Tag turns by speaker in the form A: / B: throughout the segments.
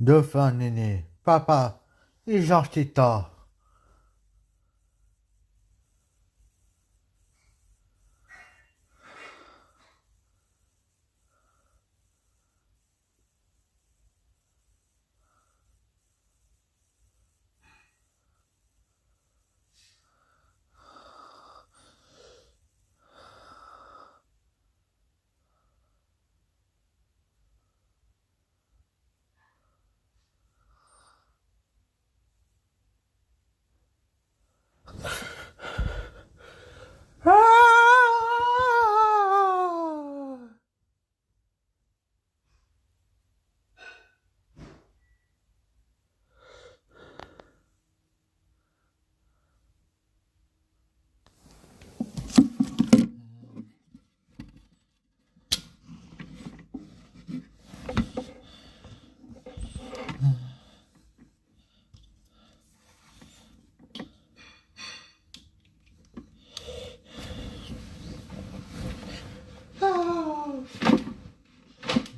A: Dauphin Néné, papa, et Georges Tita.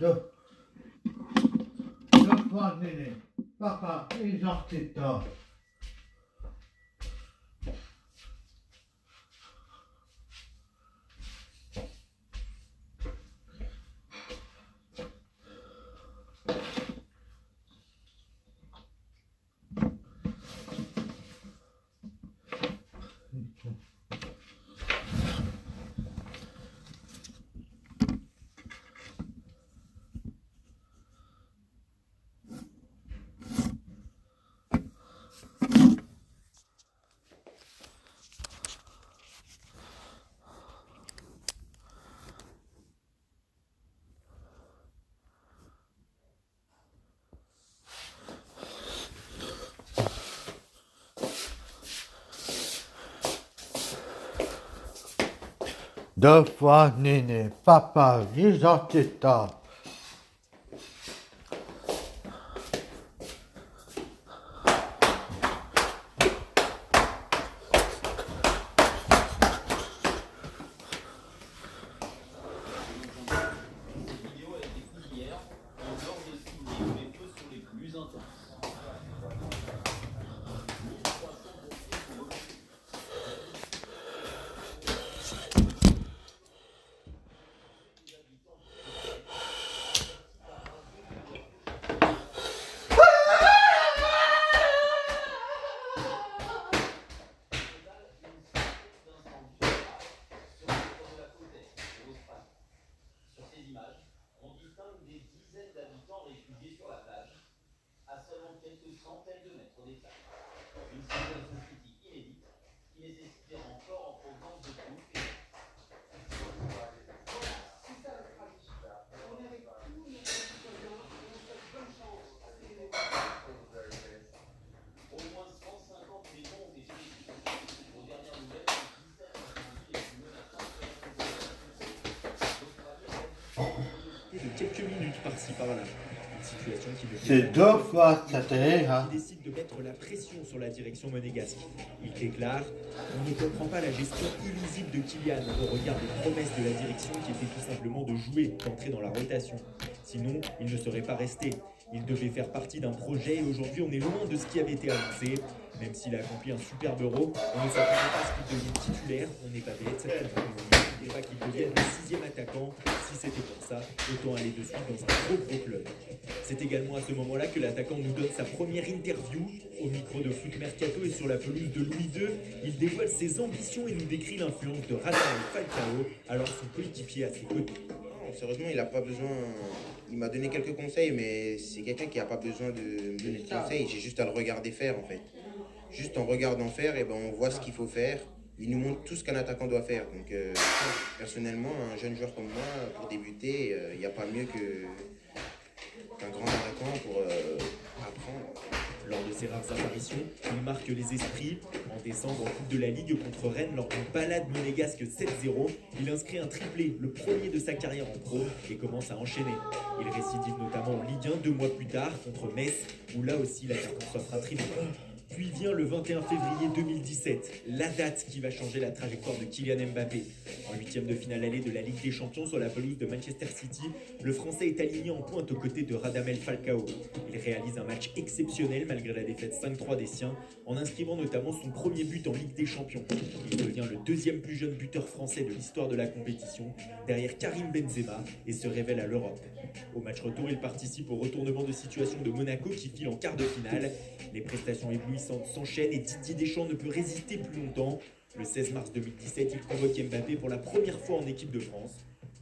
A: Dauphin Néné, papa, et Georges Tita. Dauphin Néné, papa, et Georges Tita.
B: De quelques minutes par-ci par-là. Une situation qui devient
A: C'est deux fois cette année, hein.
B: il décide de mettre la pression sur la direction monégasque. Il déclare: on ne comprend pas la gestion illisible de Kylian au regard des promesses de la direction qui étaient tout simplement de jouer, d'entrer dans la rotation. Sinon, il ne serait pas resté. Il devait faire partie d'un projet et aujourd'hui on est loin de ce qui avait été annoncé. Même s'il a accompli un superbe euro, on ne s'attendait pas à ce qu'il devienne titulaire, on n'est pas bête, et pas qu'il devienne le 6e attaquant. Si c'était pour ça, autant aller de suite dans un gros club. C'est également à ce moment-là que l'attaquant nous donne sa première interview. Au micro de Foot Mercato et sur la pelouse de Louis II, il dévoile ses ambitions et nous décrit l'influence de Rafael Falcao, alors son coéquipier à ses côtés.
C: Non, sérieusement, il n'a pas besoin. Il m'a donné quelques conseils, mais c'est quelqu'un qui n'a pas besoin de me donner de conseils. J'ai juste à le regarder faire, en fait. Juste en regardant faire, et ben, on voit ce qu'il faut faire. Il nous montre tout ce qu'un attaquant doit faire. Donc, personnellement, un jeune joueur comme moi, pour débuter, il n'y a pas mieux qu'un grand attaquant pour apprendre.
B: Lors de ses rares apparitions, il marque les esprits. En décembre, en Coupe de la Ligue contre Rennes, lors d'une balade monégasque 7-0, il inscrit un triplé, le premier de sa carrière en pro, et commence à enchaîner. Il récidive notamment en Ligue 1 2 mois plus tard contre Metz, où là aussi l'attaquant s'offre un triplé. Puis vient le 21 février 2017, la date qui va changer la trajectoire de Kylian Mbappé. En huitième de finale allée de la Ligue des Champions sur la pelouse de Manchester City, le Français est aligné en pointe aux côtés de Radamel Falcao. Il réalise un match exceptionnel malgré la défaite 5-3 des siens, en inscrivant notamment son premier but en Ligue des Champions. Il devient le deuxième plus jeune buteur français de l'histoire de la compétition, derrière Karim Benzema, et se révèle à l'Europe. Au match retour, il participe au retournement de situation de Monaco qui file en quart de finale. Les prestations éblouissantes s'enchaînent et Didier Deschamps ne peut résister plus longtemps. Le 16 mars 2017, il convoque Mbappé pour la première fois en équipe de France.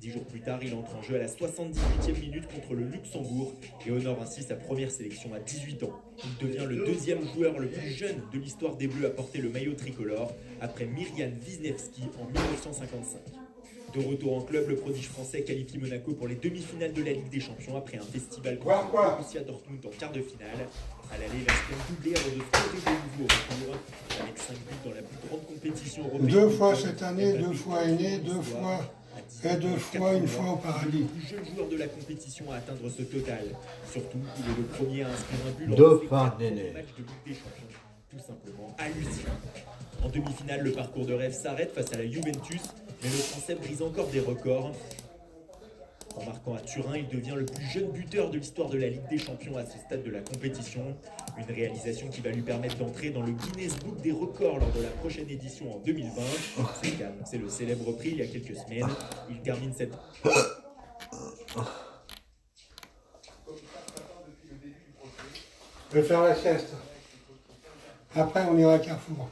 B: 10 jours plus tard, il entre en jeu à la 78e minute contre le Luxembourg et honore ainsi sa première sélection à 18 ans. Il devient le deuxième joueur le plus jeune de l'histoire des Bleus à porter le maillot tricolore, après Mirjan Wisniewski en 1955. De retour en club, le prodige français qualifie Monaco pour les demi-finales de la Ligue des Champions après un festival contre le Borussia Dortmund en quart de finale. À l'aller, la semaine doublée avant de frotter de nouveau au retour, avec 5 buts dans la plus grande compétition européenne.
D: 2 fois cette année, 2 fois aîné, 2 fois et 2 fois une fois au paradis.
B: Le plus jeune joueur de la compétition à atteindre ce total. Surtout, il est le premier à inscrire un but lors
A: Deux
B: de ses
A: fois
B: 4
A: d'aîné.
B: matchs de Ligue des Champions. Tout simplement hallucinant. En demi-finale, le parcours de rêve s'arrête face à la Juventus, mais le Français brise encore des records. En marquant à Turin, il devient le plus jeune buteur de l'histoire de la Ligue des Champions à ce stade de la compétition. Une réalisation qui va lui permettre d'entrer dans le Guinness Book des records lors de la prochaine édition en 2020. C'est ce qu'a annoncé le célèbre prix il y a quelques semaines. Il termine cette...
D: Je vais faire la sieste. Après, on ira à Carrefour.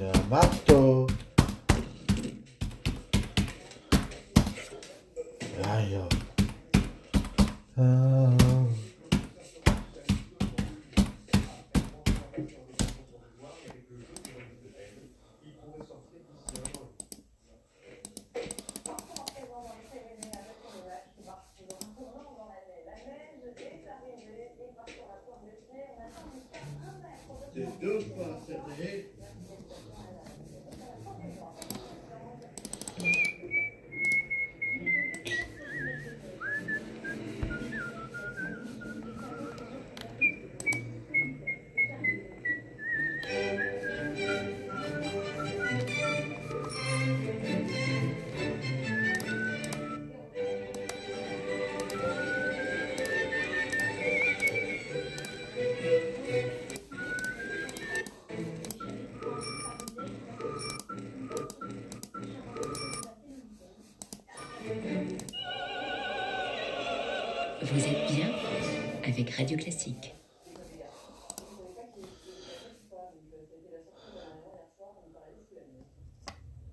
A: Filamato. Ayo.
E: Vous êtes bien avec Radio Classique.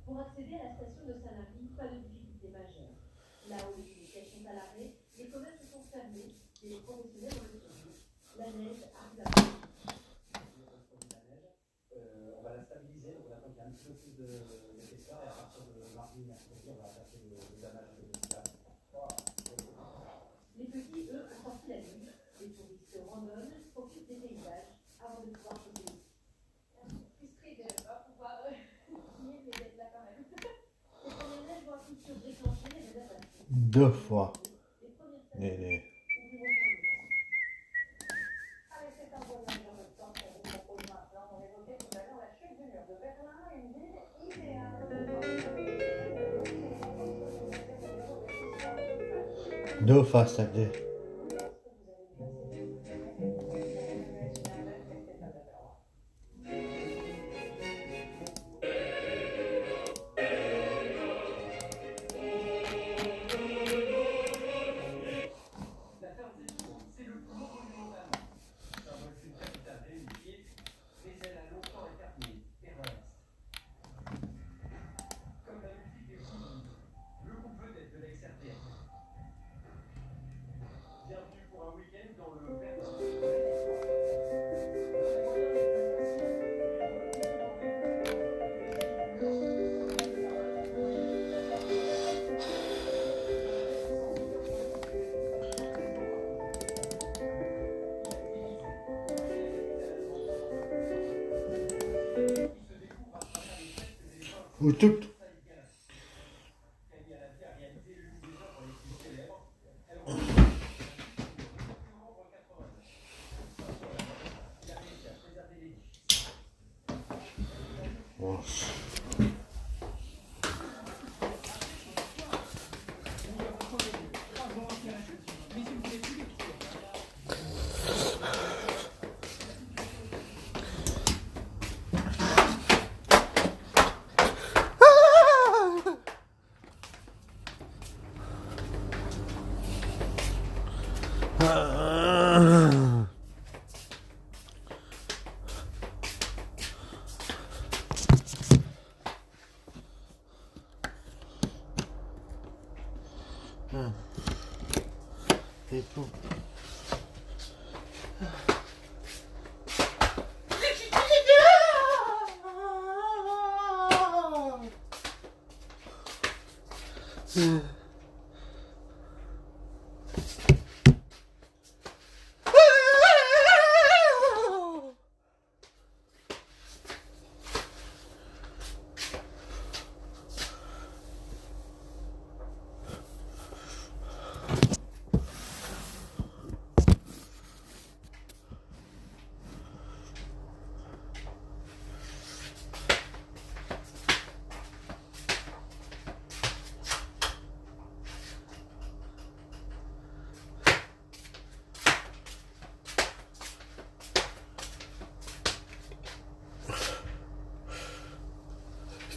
F: Pour accéder à la station de Sanary, pas de difficulté majeure. Là où les sièges sont à l'arrêt, les commerces sont fermés et les professionnels ont le service. La neige arrive à
G: On va la stabiliser, donc on attend qu'il y ait un petit peu plus d'épaisseur et à partir de mardi, mercredi, on va attaquer le damage de l'espace.
F: Les petits, eux, ont sorti la nuit. Les touristes randonnent, profitent des paysages avant de pouvoir se payer. Frustré de ne pas pouvoir signer, mais d'être là quand même. Les premières neiges vont à coup sûr déclencher les réservations.
A: 2 fois.
F: Les premières
A: Néné.
F: ouvriront fin de mois. Avec cet envoyage en même temps, on vous propose maintenant
A: No face à deux. Ou tout. Bon. C'est tout.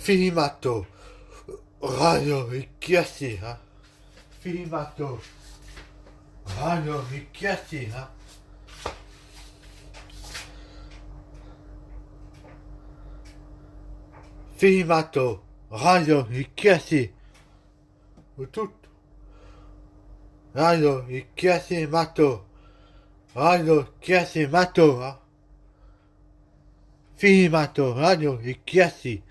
A: Filmato, radio richiesti, Filmato, radio richiesti, Filmato, radio richiesti, tutto, radio richiesti mato, radio richiesti mato, Filmato, radio richiesti.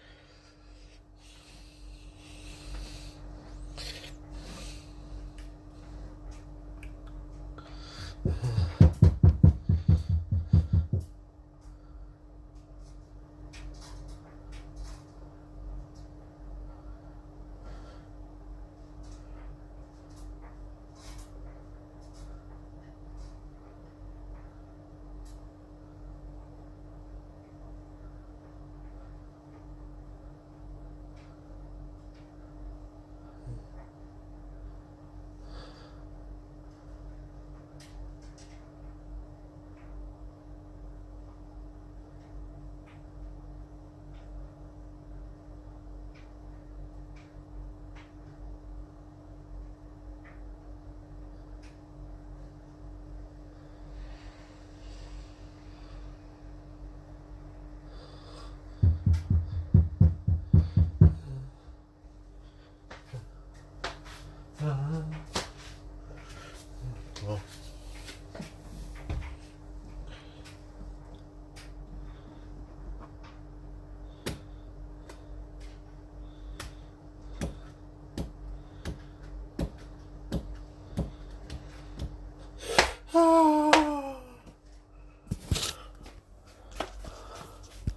A: Bon.